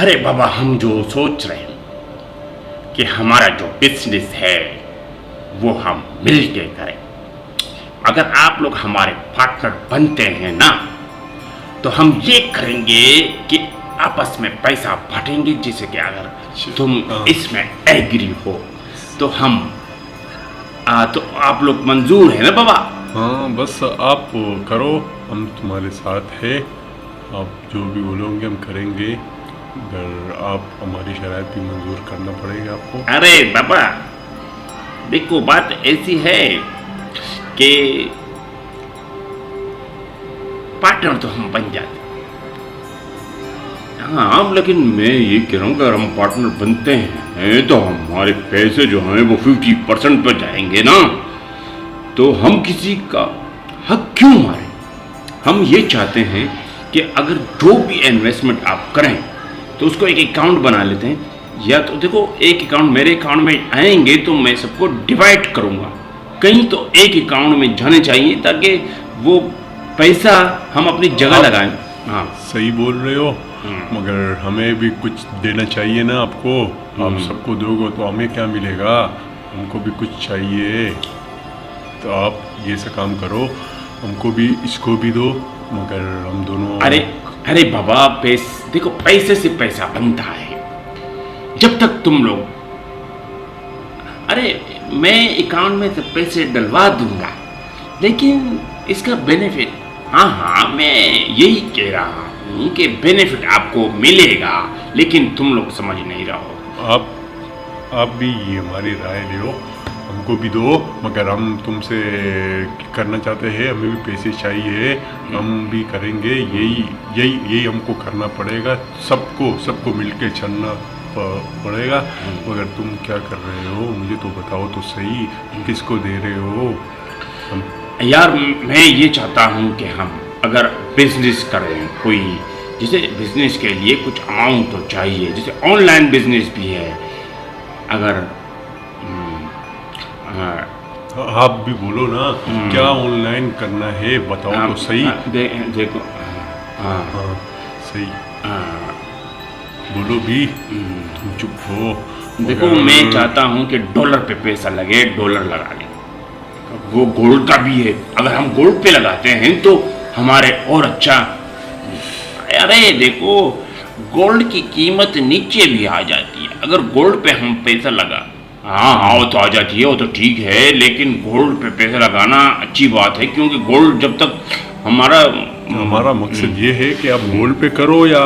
अरे बाबा, हम जो सोच रहे हैं कि हमारा जो बिजनेस है वो हम मिल के करें। अगर आप लोग हमारे पार्टनर बनते हैं ना, तो हम ये करेंगे कि आपस में पैसा बांटेंगे। जैसे कि अगर तुम इसमें एग्री हो तो हम तो आप लोग मंजूर है ना बाबा? हाँ, बस आप करो, हम तुम्हारे साथ है। आप जो भी बोलोगे हम करेंगे। अगर आप हमारी शराइत भी मंजूर करना पड़ेगा आपको। अरे बाबा देखो, बात ऐसी है कि पार्टनर तो हम बन जाते, हाँ, लेकिन मैं ये कह रहा हूँ अगर हम पार्टनर बनते हैं तो हमारे पैसे जो हैं वो 50% पर जाएंगे ना, तो हम किसी का हक क्यों मारें। हम ये चाहते हैं कि अगर जो भी इन्वेस्टमेंट आप करें तो उसको एक अकाउंट बना लेते हैं। या तो देखो, एक अकाउंट मेरे अकाउंट में आएंगे तो मैं सबको डिवाइड करूँगा, कहीं तो एक अकाउंट में जाने चाहिए ताकि वो पैसा हम अपनी जगह लगाएं। हाँ, सही बोल रहे हो, मगर हमें भी कुछ देना चाहिए ना आपको। आप सबको दोगे तो हमें क्या मिलेगा? हमको भी कुछ चाहिए। तो आप ये सा काम करो, हमको भी इसको भी दो, मगर हम दोनों। अरे बाबा, देखो, पैसे से पैसा बनता है। जब तक तुम लोग, अरे मैं अकाउंट में तो पैसे डलवा दूंगा, लेकिन इसका बेनिफिट, हाँ, मैं यही कह रहा हूँ कि बेनिफिट आपको मिलेगा, लेकिन तुम लोग समझ नहीं रहो। आप भी ये हमारी राय लो, हमको भी दो, मगर हम तुमसे करना चाहते हैं, हमें भी पैसे चाहिए, हम भी करेंगे। यही हमको करना पड़ेगा, सबको मिलके चलना पड़ेगा। मगर तुम क्या कर रहे हो मुझे तो बताओ तो सही, किसको दे रहे हो? यार, मैं ये चाहता हूँ कि हम अगर बिजनेस करें कोई, जैसे बिजनेस के लिए कुछ अमाउंट तो चाहिए, जैसे ऑनलाइन बिजनेस भी है। अगर आप भी बोलो ना, क्या ऑनलाइन करना है बताओ तो सही। देखो, हाँ, सही बोलो भी, तुम चुप हो। देखो, मैं चाहता हूँ कि डॉलर पे पैसा लगे, डॉलर लगा लें। वो गोल्ड का भी है, अगर हम गोल्ड पे लगाते हैं तो हमारे और अच्छा। अरे देखो, गोल्ड की कीमत नीचे भी आ जाती है अगर गोल्ड पे हम पैसा लगा। हाँ, वो तो आ जाती है, वो तो ठीक है, लेकिन गोल्ड पे पैसा लगाना अच्छी बात है, क्योंकि गोल्ड जब तक हमारा मकसद ये है कि आप गोल्ड पे करो या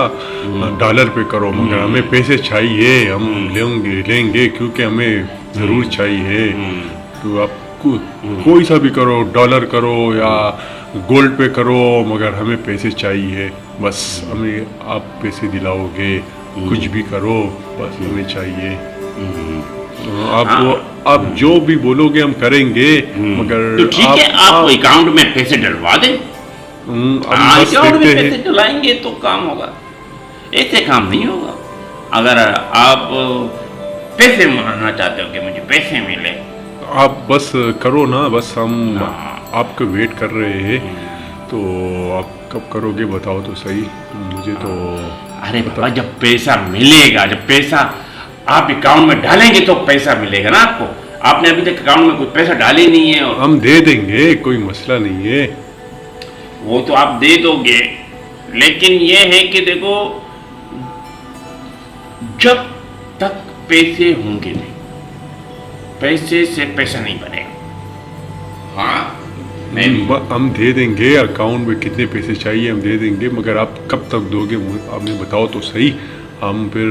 डॉलर पे करो, मगर हमें पैसे चाहिए, हम लेंगे क्योंकि हमें ज़रूर चाहिए। तो आप कोई सा भी करो, डॉलर करो या गोल्ड पे करो, मगर हमें पैसे चाहिए। बस हमें आप पैसे दिलाओगे, कुछ भी करो, बस हमें चाहिए। आप जो भी बोलोगे हम करेंगे, मगर तो ठीक है, आप अकाउंट में पैसे डलवा दें। अकाउंट में पैसे डलाएंगे तो काम होगा, ऐसे काम नहीं होगा। अगर आप पैसे मांगना चाहते हो कि मुझे पैसे मिले, आप बस करो ना, बस हम आपका वेट कर रहे हैं। तो आप कब करोगे बताओ तो सही मुझे तो। अरे बाबा, जब पैसा मिलेगा, जब पैसा आप अकाउंट में डालेंगे तो पैसा मिलेगा ना आपको। आपने अभी तक अकाउंट में कोई पैसा डाले नहीं है। और हम दे देंगे, कोई मसला नहीं है। वो तो आप दे दोगे, लेकिन ये है कि देखो, जब तक पैसे होंगे नहीं, पैसे से पैसा नहीं बनेगा। हाँ, हम दे देंगे, अकाउंट में कितने पैसे चाहिए हम दे देंगे, मगर आप कब तक दोगे आपने बताओ तो सही, हम फिर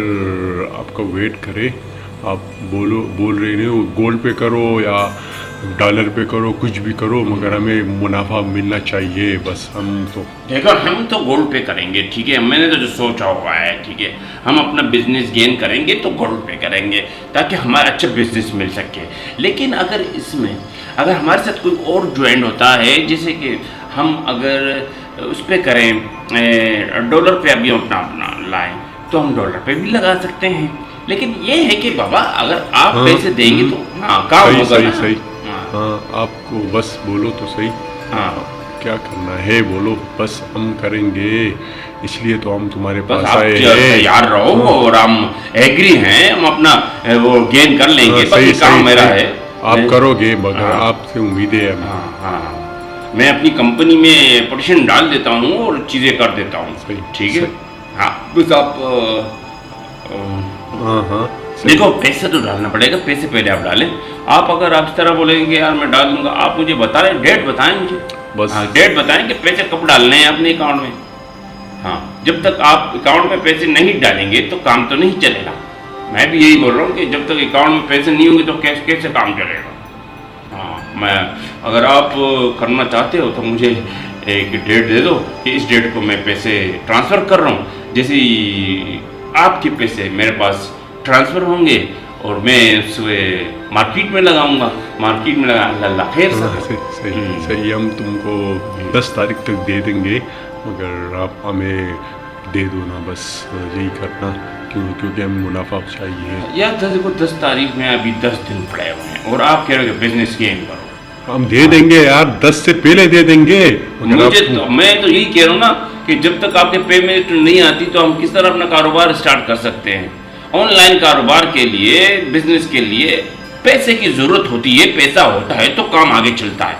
आपका वेट करें। आप बोल रहे हो गोल्ड पे करो या डॉलर पे करो, कुछ भी करो, मगर हमें मुनाफा मिलना चाहिए। बस हम तो देखो, हम तो गोल्ड पे करेंगे, ठीक है, मैंने तो जो सोचा हुआ है, ठीक है, हम अपना बिजनेस गेन करेंगे तो गोल्ड पे करेंगे ताकि हमारा अच्छा बिजनेस मिल सके। लेकिन अगर इसमें अगर हमारे साथ कोई और ज्वाइन होता है, जैसे कि हम अगर उस पर करें, डॉलर पे अभी अपना लाएं, तो हम डॉलर पे भी लगा सकते हैं। लेकिन ये है कि बाबा, अगर आप पैसे देंगे तो काम होगा। सही। हाँ, आपको बस बोलो तो सही। हाँ, क्या करना है बोलो, बस हम करेंगे, इसलिए तो हम तुम्हारे बस पास आप आए हैं। तैयार रहो और हम एग्री हैं, हम अपना वो गेन कर लेंगे। हाँ, बाकी काम मेरा है। आप करोगे, मगर हाँ। आपसे उम्मीदें है हमें। हाँ हाँ, मैं अपनी कंपनी में पोजीशन डाल देता हूँ और चीज़ें कर देता हूँ। सही, ठीक है। सही। हाँ, बस आप हाँ हाँ सही। देखो, पैसा तो डालना पड़ेगा, पैसे पहले आप डालें। आप अगर आप इस तरह बोलेंगे यार मैं डाल दूंगा, आप मुझे बता रहे, डेट बताएं मुझे। बस। हाँ, डेट बताएं कि पैसे कब डालने हैं अपने अकाउंट में। हाँ, जब तक आप अकाउंट में पैसे नहीं डालेंगे तो काम तो नहीं चलेगा। मैं भी यही बोल रहा हूँ कि जब तक अकाउंट में पैसे नहीं होंगे तो कैसे काम चलेगा। हाँ, मैं अगर आप करना चाहते हो तो मुझे एक डेट दे दो कि इस डेट को मैं पैसे ट्रांसफ़र कर रहा हूँ। जैसे ही आपके पैसे मेरे पास ट्रांसफ़र होंगे और मैं उस मार्केट में लगाऊंगा, मार्केट में लगा खैर हाँ, सही सही सही। हम तुमको 10 तारीख तक दे देंगे, मगर आप हमें दे दो ना, बस यही करना, क्योंकि हमें मुनाफा चाहिए। यार देखो, 10 तारीख में अभी 10 दिन पड़े हुए हैं और आप कह रहे हो बिजनेस गेन करो। हम दे देंगे यार, 10 से पहले दे देंगे। मुझे तो, मैं तो यही कह रहा हूँ ना कि जब तक आपके पेमेंट नहीं आती तो हम किस तरह अपना कारोबार स्टार्ट कर सकते हैं। ऑनलाइन कारोबार के लिए, बिजनेस के लिए पैसे की जरूरत होती है। पैसा होता है तो काम आगे चलता है।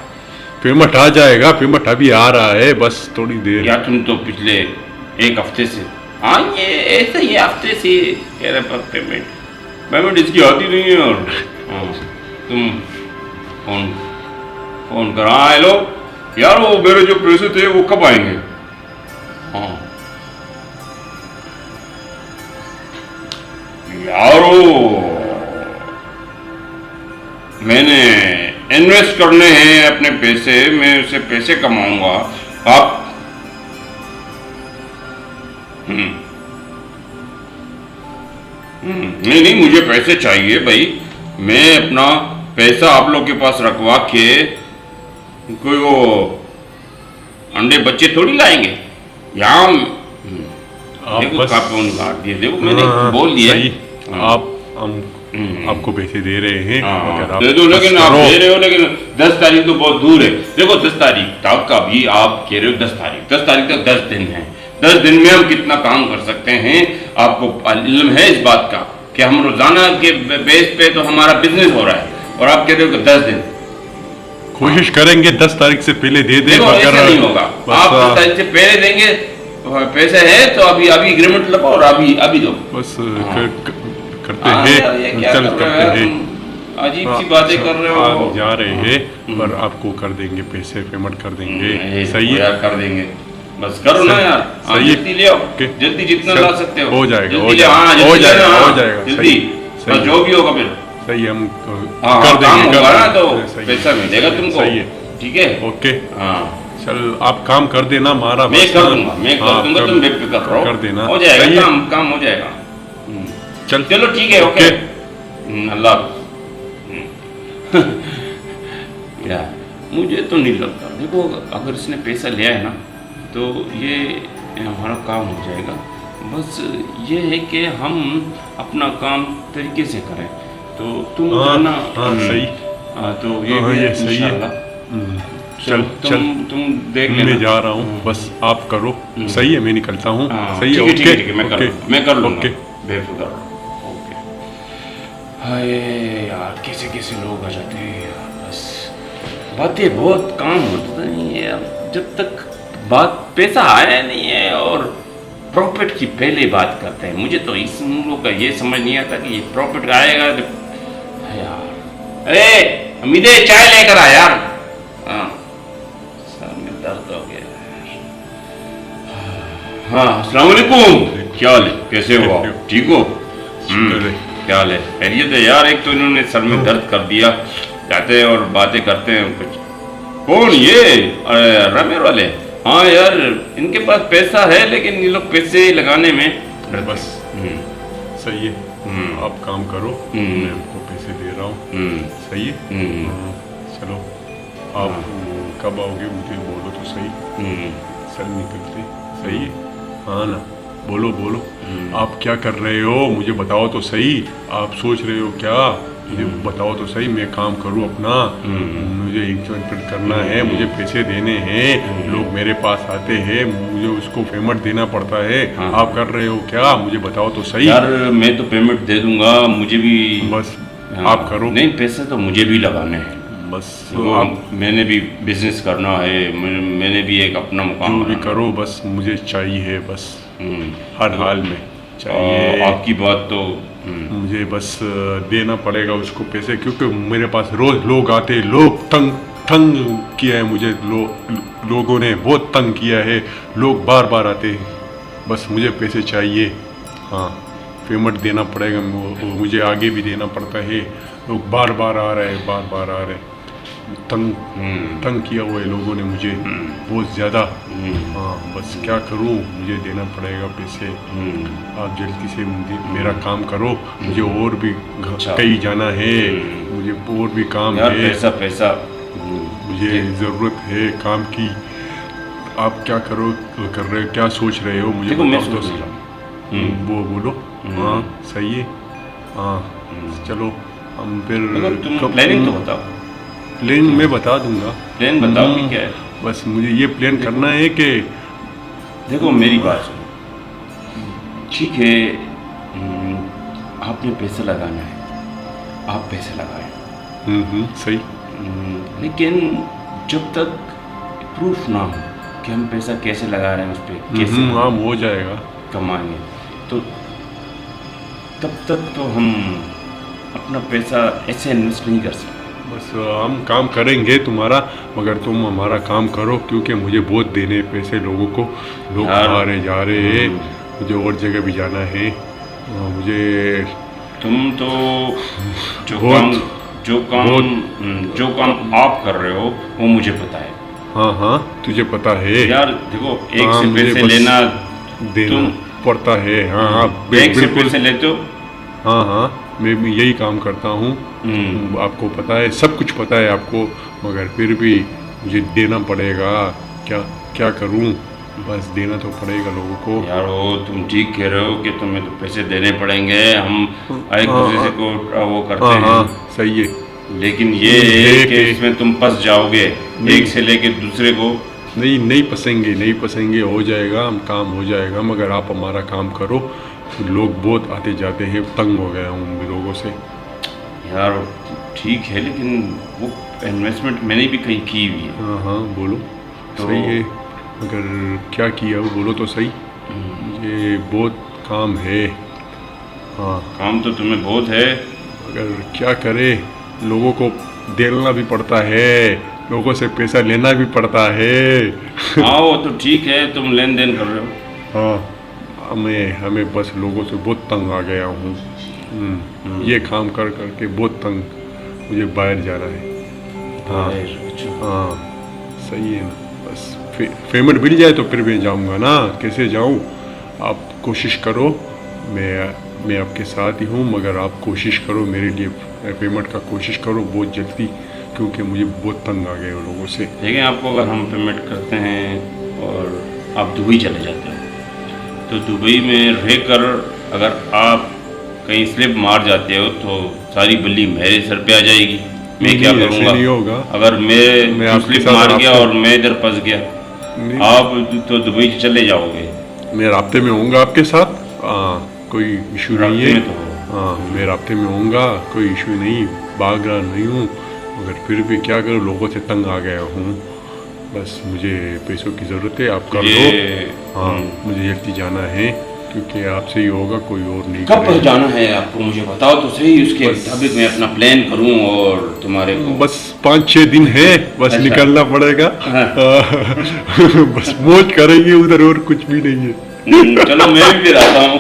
पेमेंट आ जाएगा, पेमेंट अभी आ रहा है, बस थोड़ी देर। यार तुम तो पिछले एक हफ्ते से, हाँ ये ऐसे ही हफ्ते से कह रहे पेमेंट इसकी आती नहीं है। और हाँ, तुम फोन कर, हाँ हेलो यार, वो मेरे जो पैसे थे वो कब आएंगे? हाँ यारो, मैंने इन्वेस्ट करने हैं अपने पैसे, मैं उससे पैसे कमाऊंगा। आप नहीं नहीं, मुझे पैसे चाहिए भाई। मैं अपना पैसा आप लोग के पास रखवा के कोई वो अंडे बच्चे थोड़ी लाएंगे यहाँ। देखो बस फोन काट दिए, देखो मैंने बोल दिया। आप हम आपको पैसे दे रहे हैं, अगर आप दे दो, लेकिन आप दे रहे हो, लेकिन 10 तारीख तो बहुत दूर है। देखो 10 तारीख तक का भी आप कह रहे हो, 10 तारीख तक 10 दिन है। 10 दिन में हम कितना काम कर सकते हैं? आपको इल्म है इस बात का कि हम रोजाना के बेस पे तो हमारा बिजनेस हो रहा है, और आप कह रहे हो कि 10 दिन। कोशिश करेंगे 10 तारीख से पहले दे दें, ऐसा नहीं होगा। आप 10 तारीख से पहले देंगे, पैसे है तो अभी एग्रीमेंट लगाओ और अभी दो। बस करते हैं, चल करते हैं। अजीब सी बातें कर रहे हो। आप जा रहे हैं, पर आपको कर देंगे, पैसे पेमेंट कर देंगे। सही है, कर देंगे, बस करो ना यार। सही है, जल्दी ले आओ, जल्दी जितना ला सकते हो। हो जाएगा, हो जाएगा जल्दी, बस जो भी होगा फिर सही, हम कर देंगे ना, तो पैसा मिलेगा तुमको। सही है, ठीक है, ओके। हाँ चल आप काम कर देना हमारा। मैं कर दूंगा, तुम बेफिक्र रहो, कर देना, हो जाएगा काम हो जाएगा। चलो ठीक है, ओके, अल्लाह यार मुझे तो नहीं लगता। देखो अगर इसने पैसा लिया है ना तो ये हमारा काम हो जाएगा। बस ये है कि हम अपना काम तरीके से करें। तो तुम करना। सही। तो ये सही है। चल तुम देख लेना, मैं जा रहा हूँ, बस आप करो। सही है, मैं निकलता हूँ। सही है, ठीक है, मैं कर लूँगा, बेफिक्र। ओके। हाय यार, कैसे कैसे लोग आ जाते हैं यार, बस बातें बहुत काम होता नहीं है यार। जब तक पैसा आया नहीं है और प्रॉफिट की पहले बात करते हैं। मुझे तो इस लोगों का ये समझ नहीं आता कि ये प्रॉफिट आएगा यार। अरे अमीदे, चाय लेकर आ यार। हाँ, सर में दर्द हो गया। हाँ, अस्सलाम वालेकुम, क्या हाल है, कैसे हो आप, ठीक हो? क्या हाल है, खैरियत है यार? एक तो इन्होंने सर में दर्द कर दिया, जाते हैं और बातें करते हैं कुछ। कौन ये? रमेर वाले? हाँ यार, इनके पास पैसा है लेकिन ये लोग पैसे लगाने में बस सही है। आप काम करो, मैं आपको पैसे दे रहा हूँ। सही है। चलो आप कब आओगे मुझे बोलो तो सही। चल निकलते। सही है, हाँ ना, बोलो। आप क्या कर रहे हो मुझे बताओ तो सही। आप सोच रहे हो क्या? मुझे बताओ तो सही, मैं काम करूं अपना। मुझे इन्वेस्टमेंट करना है, मुझे पैसे देने हैं, लोग मेरे पास आते हैं, मुझे उसको पेमेंट देना पड़ता है। हाँ। आप कर रहे हो क्या, मुझे बताओ तो सही। यार मैं तो पेमेंट दे दूंगा, मुझे भी। बस हाँ, आप करो। नहीं, पैसे तो मुझे भी लगाने हैं। बस तो आप मैंने भी बिजनेस करना है, मैंने भी एक अपना मुकाम जो भी बनाना करो, बस मुझे चाहिए, बस है। हर हाल में और चाहिए। आपकी बात तो मुझे बस देना पड़ेगा उसको पैसे, क्योंकि मेरे पास रोज लोग आते, लोग तंग तंग किया है मुझे, लोगों ने बहुत तंग किया है, लोग बार बार आते हैं, बस मुझे पैसे चाहिए। हाँ, पेमेंट देना पड़ेगा, मुझे आगे भी देना पड़ता है, लोग बार बार आ रहे हैं, बार बार आ रहे हैं, तंग किया हुआ है लोगों ने मुझे बहुत ज़्यादा। हाँ, बस क्या करूँ, मुझे देना पड़ेगा पैसे। आप जल्दी से मेरा काम करो, मुझे और भी कहीं जाना है, मुझे और भी काम यार है, पैसा पैसा मुझे ज़रूरत है काम की। आप क्या करो कर रहे हो, क्या सोच रहे हो, मुझे देखो मैं बताओ तो सोच सही। रहा हूँ। वो बोलो। हाँ सही है। हाँ चलो हम देखो फिर तुम प्लानिंग तो बताओ। प्लान मैं बता दूंगा। प्लान बताओ कि क्या है। बस मुझे ये प्लान करना है कि देखो मेरी बात सुनो, ठीक है, आपने पैसा लगाना है, आप पैसे लगाएं। सही। लेकिन जब तक प्रूफ ना हो कि हम पैसा कैसे लगा रहे हैं, उस पर कैसे हाँ हो जाएगा, कमाएंगे, तो तब तक तो हम अपना पैसा ऐसे इन्वेस्ट नहीं कर सकते। बस हम काम करेंगे तुम्हारा, मगर तुम हमारा काम करो, क्योंकि मुझे बहुत देने हैं पैसे लोगों को, लोग आ रहे जा रहे हैं, मुझे और जगह भी जाना है। मुझे तुम तो जो बहुत- जो काम आप कर रहे हो वो मुझे पता है। हाँ हाँ तुझे पता है यार देखो, एक हाँ, से मुझे पैसे बस लेना देना तुम पड़ता है। हाँ हाँ बैंक से बिल्कुल। पैसे लेते हो। हाँ हाँ मैं भी यही काम करता हूँ, आपको पता है, सब कुछ पता है आपको, मगर फिर भी मुझे देना पड़ेगा। क्या क्या करूँ, बस देना तो पड़ेगा लोगों को। यार वो तुम ठीक कह रहे हो कि तुम्हें तो पैसे देने पड़ेंगे, हम एक दूसरे को वो करते हाँ हाँ हैं, सही है। लेकिन ये है कि इसमें तुम फंस जाओगे, एक से लेके दूसरे को। नहीं फंसेंगे, हो जाएगा, हम काम हो जाएगा, मगर आप हमारा काम करो। लोग बहुत आते जाते हैं, तंग हो गया हूँ लोगों से। यार ठीक है, लेकिन वो इन्वेस्टमेंट मैंने भी कहीं की हुई है। हाँ हाँ बोलो। तो सही है, मगर क्या किया वो बोलो तो सही। ये बहुत काम है। हाँ काम तो तुम्हें बहुत है, मगर क्या करे, लोगों को देना भी पड़ता है, लोगों से पैसा लेना भी पड़ता है। हाँ वो तो ठीक है, तुम लेन देन कर रहे हो। हाँ हमें बस लोगों से बहुत तंग आ गया हूँ। ये काम कर करके बहुत तंग, मुझे बाहर जाना है। हाँ अच्छा। हाँ सही है ना, बस पेमेंट मिल जाए तो फिर मैं जाऊँगा ना, कैसे जाऊँ। आप कोशिश करो, मैं आपके साथ ही हूँ, मगर आप कोशिश करो मेरे लिए पेमेंट का कोशिश करो बहुत जल्दी, क्योंकि मुझे बहुत तंग आ गए उन लोगों से। देखें, आपको अगर हम पेमेंट करते हैं और आप दुबई चले जाते हो, तो दुबई में रहकर अगर आप कहीं स्लिप मार जाते हो तो सारी बल्ली मेरे सर पे आ जाएगी। मैं क्या नहीं, ऐसे करूँगा? नहीं होगा। अगर मैं आपके स्लिप साथ मार गया राब्ते- और मैं इधर फंस गया, नहीं, आप तो दुबई चले जाओगे। मैं राब्ते में होऊंगा आपके साथ। कोई इशू नहीं राब्ते है। में तो हो। हाँ मैं राब्ते में होऊंगा, कोई इशू नहीं, भाग रहा नहीं हूँ, मगर फिर भी क्या करूँ, लोगों से तंग आ गया हूँ। बस मुझे पैसों की ज़रूरत है, आप कर दो। हाँ मुझे जल्दी जाना है, क्योंकि आपसे ही होगा, कोई और नहीं कब करेगा। जाना है आपको, मुझे बताओ तो सही, उसके मुताबिक मैं अपना प्लान करूं और तुम्हारे को। बस 5-6 दिन है, बस अच्छा। निकलना पड़ेगा। हाँ। बस मौज करेंगे उधर, और कुछ भी नहीं है। चलो मैं भी फिर आता हूँ।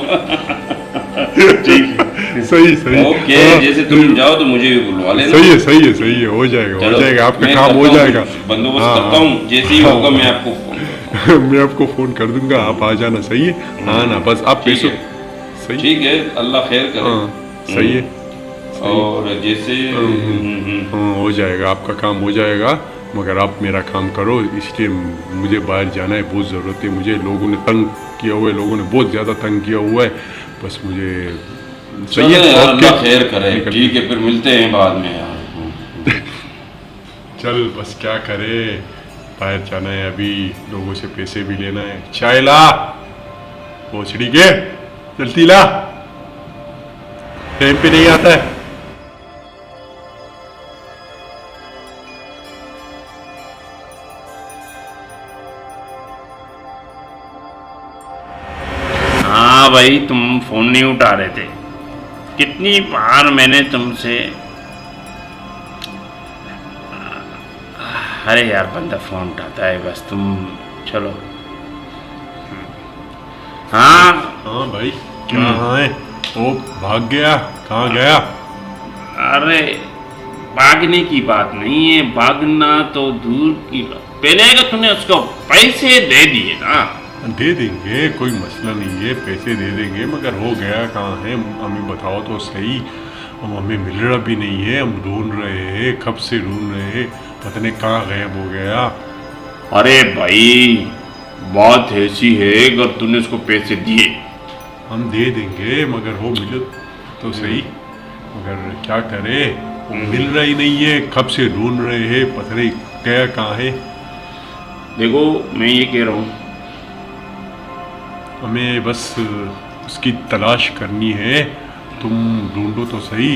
ठीक है, सही ओके। हाँ, जैसे तुम जाओ तो मुझे भी बुलवा लेना। सही है, हो जाएगा, आपका मैं काम हो करता हूँ, जाएगा। बंदोबस्त हाँ, करता हूँ, जैसे ही होगा मैं आपको फोन। मैं आपको फोन कर दूंगा, आप आ जाना। सही है। हाँ ना, बस आप ठीक पैसों है। सही। ठीक है, अल्लाह खैर करे। हाँ सही है। और जैसे हाँ हो जाएगा, आपका काम हो जाएगा, मगर आप मेरा काम करो, इसलिए मुझे बाहर जाना है, बहुत ज़रूरत है मुझे। लोगों ने तंग किया हुआ है, लोगों ने बहुत ज़्यादा तंग किया हुआ है, बस मुझे सही है, चलो यार, ओके। अल्लाह खैर करे। निकल। ठीक है, फिर मिलते हैं बाद में यार। चल बस क्या करे, बाहर जाना है अभी, लोगों से पैसे भी लेना है। चाय ला, पोछड़ी के जल्दी ला, टाइम पे नहीं आता है। हाँ भाई, तुम फोन नहीं उठा रहे थे। कितनी बार मैंने तुमसे, अरे यार बंदा फोन उठाता है बस, तुम चलो। हाँ हाँ भाई, क्या है? ओ भाग गया, कहाँ गया? अरे भागने की बात नहीं है, भागना तो दूर की बात। पहले अगर तुमने उसको पैसे दे दिए ना, दे देंगे, कोई मसला नहीं है, पैसे दे देंगे, मगर हो गया कहाँ है? हमें बताओ तो सही। हम हमें मिल रहा भी नहीं है, हम ढूंढ रहे हैं, कब से ढूंढ रहे हैं, पता नहीं कहाँ गायब हो गया। अरे भाई बात ऐसी है, अगर तूने उसको पैसे दिए, हम दे देंगे, मगर वो मिले तो सही, मगर क्या करे, वो मिल रहा ही नहीं है, कब से ढूंढ रहे हैं, पता नहीं गया कहाँ है। देखो मैं ये कह रहा हूँ, हमें बस उसकी तलाश करनी है, तुम ढूंढो तो सही,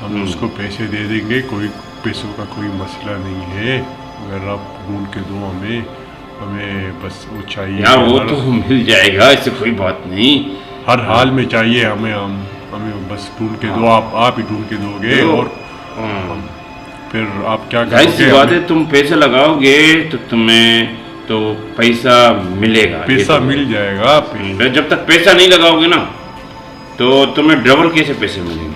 हम उसको पैसे दे देंगे, कोई पैसों का कोई मसला नहीं है, अगर आप ढूंढ के दो हमें, हमें बस वो चाहिए यार वो तो मिल जाएगा, इससे कोई बात नहीं। हर हाल में चाहिए हमें, हमें बस ढूंढ के दो, आप ही ढूंढ के दोगे, और फिर आप क्या जाहिर सी करोगे? बात है, तुम पैसे लगाओगे तो तुम्हें तो पैसा मिलेगा, पैसा ये तो मिल जाएगा, जब तक पैसा नहीं लगाओगे ना, तो तुम्हें डबल कैसे पैसे मिलेंगे?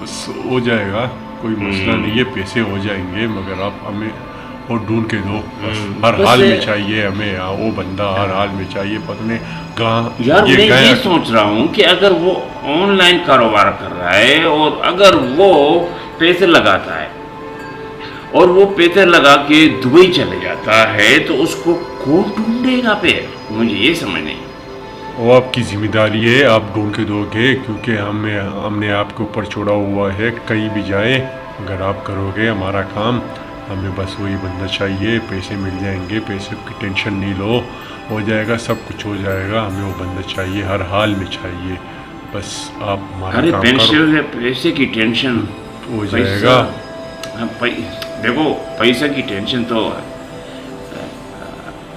बस हो जाएगा, कोई मसला नहीं है, पैसे हो जाएंगे, मगर आप हमें और ढूंढ के दो, हर बस हाल में चाहिए हमें, वो बंदा हर हाल में चाहिए, पता नहीं कहाँ यार मैं गया। ये सोच रहा हूँ कि अगर वो ऑनलाइन कारोबार कर रहा है और अगर वो पैसे लगाता है और वो पैसे लगा के दुबई चले जाता है, तो उसको कौन ढूंढेगा फिर? मुझे ये समझ नहीं। वो आपकी जिम्मेदारी है, आप ढूंढ के दोगे, क्योंकि हमने आपके ऊपर छोड़ा हुआ है, कहीं भी जाए अगर आप करोगे हमारा काम, हमें बस वही बंदा चाहिए, पैसे मिल जाएंगे, पैसे की टेंशन नहीं लो, हो जाएगा, सब कुछ हो जाएगा, हमें वो बंदा चाहिए, हर हाल में चाहिए, बस आप हमारा अरे काम करो, पैसे की टेंशन हो जाएगा। देखो पैसा की टेंशन तो,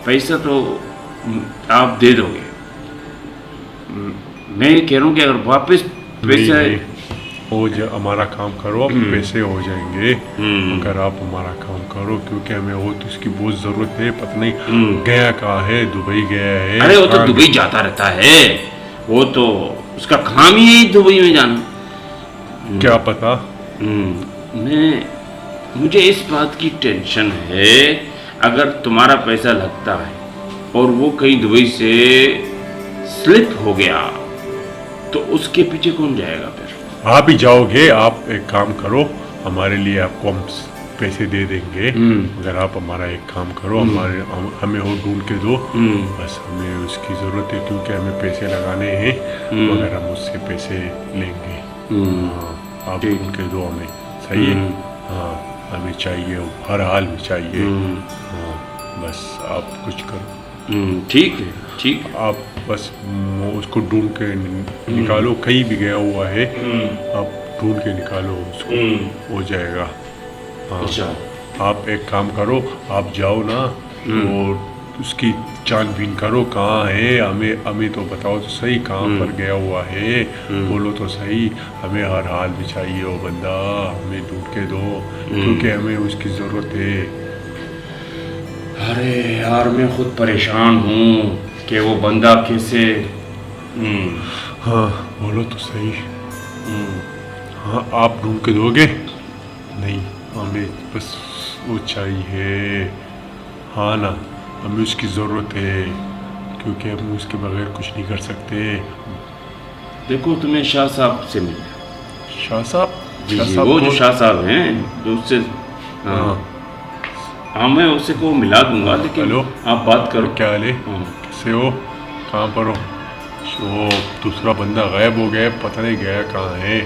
पैसा तो आप दे दोगे, मैं कह रहा हूँ कि अगर वापस पैसा हमारा काम करो, पैसे हो जाएंगे, अगर आप हमारा काम करो, क्योंकि हमें वो तो इसकी बहुत ज़रूरत है, पता नहीं गया कहाँ है, दुबई गया है। अरे वो तो दुबई जाता रहता है, वो तो उसका काम ही है दुबई में जाना। क्या पता। मुझे इस बात की टेंशन है, अगर तुम्हारा पैसा लगता है और वो कहीं दुबई से स्लिप हो गया, तो उसके पीछे कौन जाएगा फिर? आप ही जाओगे, आप एक काम करो, हमारे लिए आपको हम पैसे दे देंगे, अगर आप हमारा एक काम करो, हमें वो ढूंढ के दो, बस हमें उसकी ज़रूरत है, क्योंकि हमें पैसे लगाने हैं, मगर हम उससे पैसे लेंगे। आप ढूंढ के दो हमें, सही है? हाँ, हमें चाहिए, हर हाल में चाहिए। हाँ, बस आप कुछ करो। ठीक है, ठीक। आप बस उसको ढूंढ के निकालो, कहीं भी गया हुआ है, आप ढूंढ के निकालो उसको, हो जाएगा। हाँ, अच्छा, आप एक काम करो, आप जाओ ना और उसकी छानबीन करो, कहाँ है, हमें तो बताओ तो सही, कहाँ पर गया हुआ है, बोलो तो सही, हमें हर हाल में चाहिए वो बंदा, हमें ढूंढ के दो, क्योंकि हमें उसकी ज़रूरत है। अरे यार मैं खुद परेशान हूँ कि वो बंदा कैसे। हाँ बोलो तो सही। हाँ, आप ढूंढ के दोगे? नहीं, हमें बस वो चाहिए। हाँ ना, हमें उसकी ज़रूरत है, क्योंकि हम उसके बगैर कुछ नहीं कर सकते। देखो तुम्हें शाह साहब से मिल, शाह साहब? जी वो जो शाह साहब हैं, जो उससे, हाँ मैं उससे को मिला दूंगा, लेकिन हेलो, आप बात करो। क्या हाल है? कैसे हो? कहाँ पर हो? वो दूसरा बंदा गायब हो गया, पता नहीं गया कहाँ है,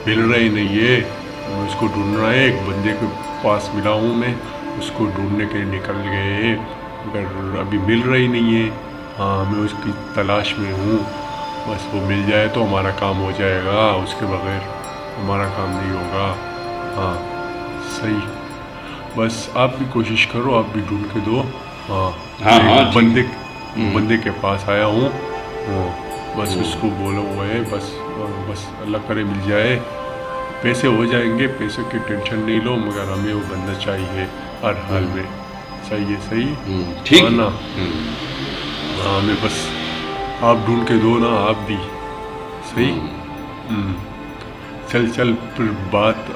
मिल रहा ही नहीं है। मैं उसको ढूंढ रहा है, एक बंदे के पास मिला हूँ मैं, उसको ढूंढने के लिए निकल गए हैं, मगर अभी मिल रही नहीं है। हाँ, मैं उसकी तलाश में हूँ। बस वो मिल जाए तो हमारा काम हो जाएगा, उसके बगैर हमारा काम नहीं होगा। हाँ सही, बस आप भी कोशिश करो, आप भी ढूंढ के दो। हाँ हाँ, मैं हाँ, ठीक। बंदे के पास आया हूँ। बस उसको बोला हुआ है, बस अल्लाह करे मिल जाए। पैसे हो जाएंगे, पैसे की टेंशन नहीं लो, मगर हमें वो बंदा चाहिए हर हाल में। सही है, सही। ठीक हाँ है। ना। हाँ, हमें बस आप ढूंढ के दो ना, आप भी। सही। चल चल, फिर बात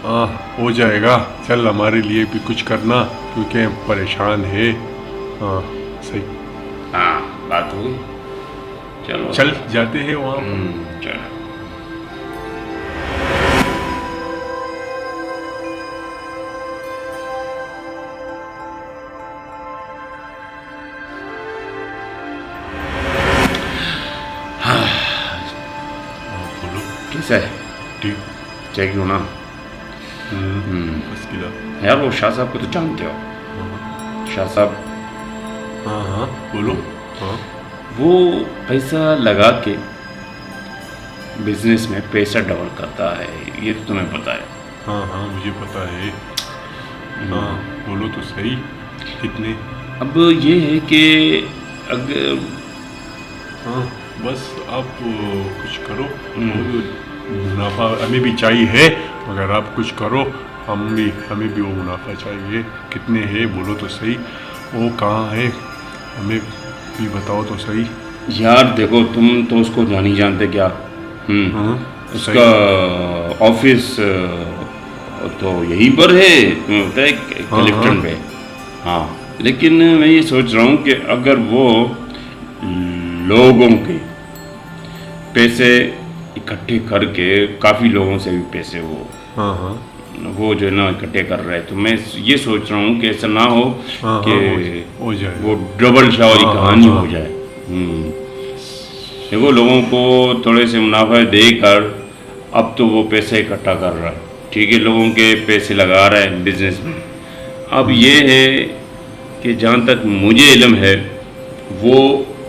हो जाएगा। चल, हमारे लिए भी कुछ करना, क्योंकि हम परेशान है। हाँ सही। हाँ, बात हो गई। चलो चल जाते हैं वहाँ। चलो। बोलो। कैसा है? ठीक। चाहिए क्यों ना? बस किला। यार वो शाह साहब को तो जानते हो? शाह साहब, हाँ हाँ बोलो। हाँ वो पैसा लगा के बिजनेस में पैसा डबल करता है, ये तो तुम्हें पता है। हाँ हाँ, मुझे पता है। हाँ बोलो तो सही, कितने? अब ये है कि अगर हाँ बस आप कुछ करो। वो मुनाफा हमें भी चाहिए है, मगर आप कुछ करो, हमें भी वो मुनाफा चाहिए। कितने है बोलो तो सही। वो कहाँ है, हमें भी बताओ तो सही। यार देखो, तुम तो उसको जान ही जानते क्या। उसका ऑफिस तो यहीं पर है, तुम्हें पता है, कलेक्टर पे। हाँ, लेकिन मैं ये सोच रहा हूँ कि अगर वो लोगों के पैसे इकट्ठे करके, काफ़ी लोगों से भी पैसे वो जो है ना इकट्ठे कर रहे हैं, तो मैं ये सोच रहा हूँ कि ऐसा ना हो कि हो जाए, वो डबल शाह वाली कहानी हो जाए। देखो, लोगों को थोड़े से मुनाफा देकर अब तो वो पैसे इकट्ठा कर रहा है, ठीक है, लोगों के पैसे लगा रहा है बिजनेस में। अब ये है कि जहाँ तक मुझे इल्म है, वो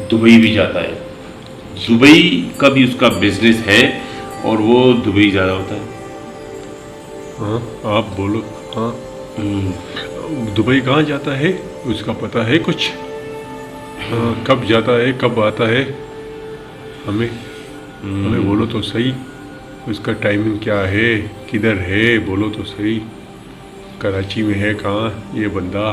दुबई भी जाता है। दुबई का भी उसका बिजनेस है और वो दुबई ज़्यादा होता है। हाँ आप बोलो। हाँ दुबई कहाँ जाता है, उसका पता है कुछ? कब जाता है, कब आता है? हमें बोलो तो सही, उसका टाइमिंग क्या है, किधर है, बोलो तो सही। कराची में है कहाँ ये बंदा,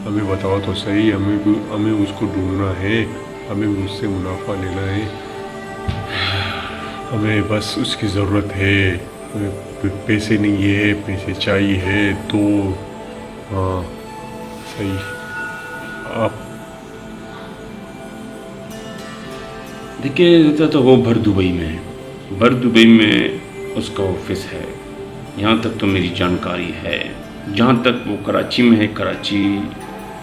हमें बताओ तो सही। हमें उसको ढूंढना है, हमें उससे मुनाफा लेना है। हमें बस उसकी ज़रूरत है, पैसे नहीं है, पैसे चाहिए है तो। हाँ सही। आप देखिए, रहता तो वो भर दुबई में है, भर दुबई में उसका ऑफिस है, यहाँ तक तो मेरी जानकारी है। जहाँ तक वो कराची में है, कराची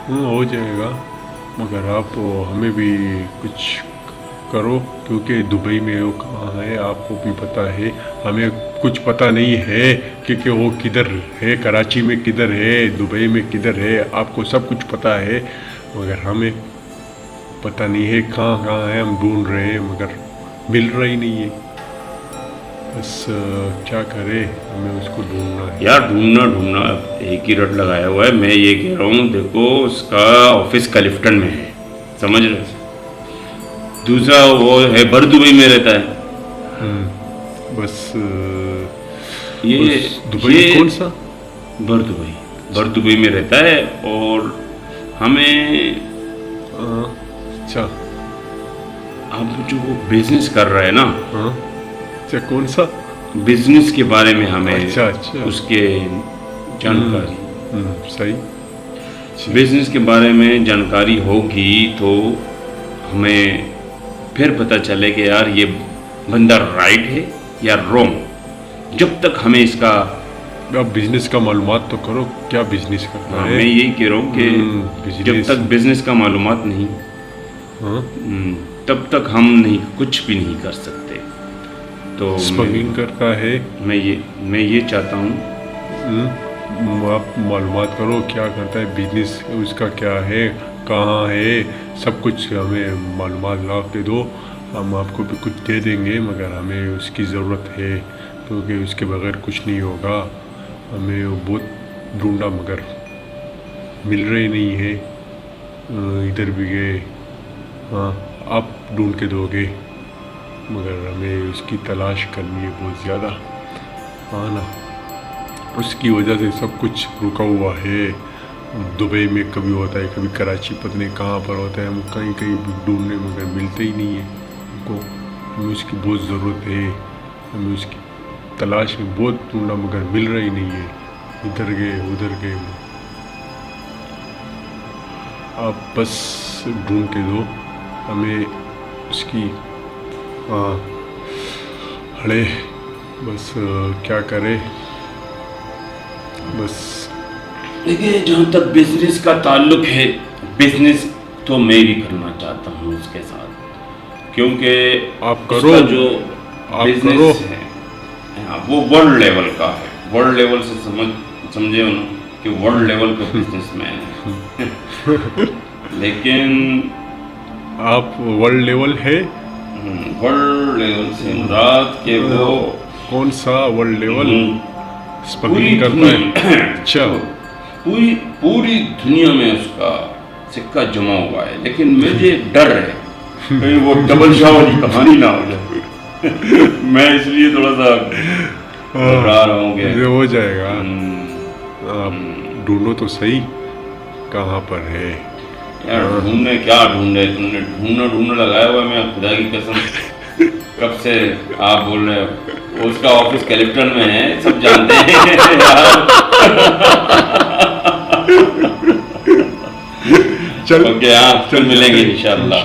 हो जाएगा, मगर आप हमें भी कुछ करो, क्योंकि दुबई में वो कहाँ है आपको भी पता है, हमें कुछ पता नहीं है कि वो किधर है, कराची में किधर है, दुबई में किधर है, आपको सब कुछ पता है, मगर हमें पता नहीं है कहाँ है। हम ढूंढ रहे हैं मगर मिल रहा ही नहीं है। बस क्या करें, हमें उसको ढूंढना है। यार, ढूंढना एक ही रट लगाया हुआ है। मैं ये कह रहा हूँ, देखो, उसका ऑफिस क्लिफ्टन में है, समझ रहे हो? दूसरा वो है भर दुबई में रहता है। बस ये दुबई कौन सा? भर दुबई में रहता है और हमें अच्छा, अब जो वो बिजनेस कर रहा है ना, अच्छा कौन सा बिजनेस के बारे में हमें अच्छा उसके जानकारी, सही, बिजनेस के बारे में जानकारी होगी तो हमें फिर पता चले कि यार ये बंदा राइट है या रॉन्ग। जब तक हमें इसका आप बिजनेस का मालूमात तो करो, क्या बिजनेस करना है। मैं यही कह रहा हूँ कि जब तक बिजनेस का मालूमात नहीं, तब तक हम नहीं कुछ भी नहीं कर सकते। तो स्मगलिंग करता है। मैं ये चाहता हूँ आप मालूमात करो क्या करता है, बिजनेस उसका क्या है, कहाँ है, सब कुछ हमें मालूमात ला के दो। हम आपको भी कुछ दे देंगे, मगर हमें उसकी ज़रूरत है, क्योंकि उसके बगैर कुछ नहीं होगा। हमें वो बहुत ढूंढा मगर मिल रही नहीं है। इधर भी गए। हाँ, आप ढूंढ के दोगे, मगर हमें उसकी तलाश करनी है बहुत ज़्यादा। हाँ ना, उसकी वजह से सब कुछ रुका हुआ है। दुबई में कभी होता है, कभी कराची, पता नहीं कहाँ पर होता है। हम कहीं कहीं भी ढूंढने मगर मिलते ही नहीं है हमको। हमें उसकी बहुत ज़रूरत है। हमें उसकी तलाश में बहुत ढूंढा मगर मिल रही नहीं है। इधर गए उधर गए। आप बस ढूंढ के दो हमें उसकी। हाँ, अरे बस क्या करे बस। देखिए, जहाँ तक बिजनेस का ताल्लुक है, बिजनेस तो मैं भी करना चाहता हूँ उसके साथ, क्योंकि आप करो, उसका जो आप बिजनेस करो। है हाँ, वो वर्ल्ड लेवल का है। वर्ल्ड लेवल से समझे हो ना कि वर्ल्ड लेवल का बिजनेसमैन है। लेकिन आप वर्ल्ड लेवल है? वर्ल्ड लेवल से मुराद के वो कौन सा वर्ल्ड लेवल? पूरी स्मगलिंग करता है? अच्छा, पूरी दुनिया में उसका सिक्का जमा हुआ है। लेकिन मुझे डर है कहीं वो डबल शाह वाली कहानी ना हो जाए। मैं इसलिए थोड़ा सा घबरा रहा हूँ कि ये हो जाएगा। आप ढूंढो तो सही कहाँ पर है। यार ढूंढने क्या ढूंढे, तुमने ढूंढने लगाया हुआ है। मैं खुदा की कसम कब से आप बोल रहे हो। उसका ऑफिस कैलिफ्टन में है, सब जानते हैं। चल ओके, हाँ, फिर मिलेंगे इंशाल्लाह।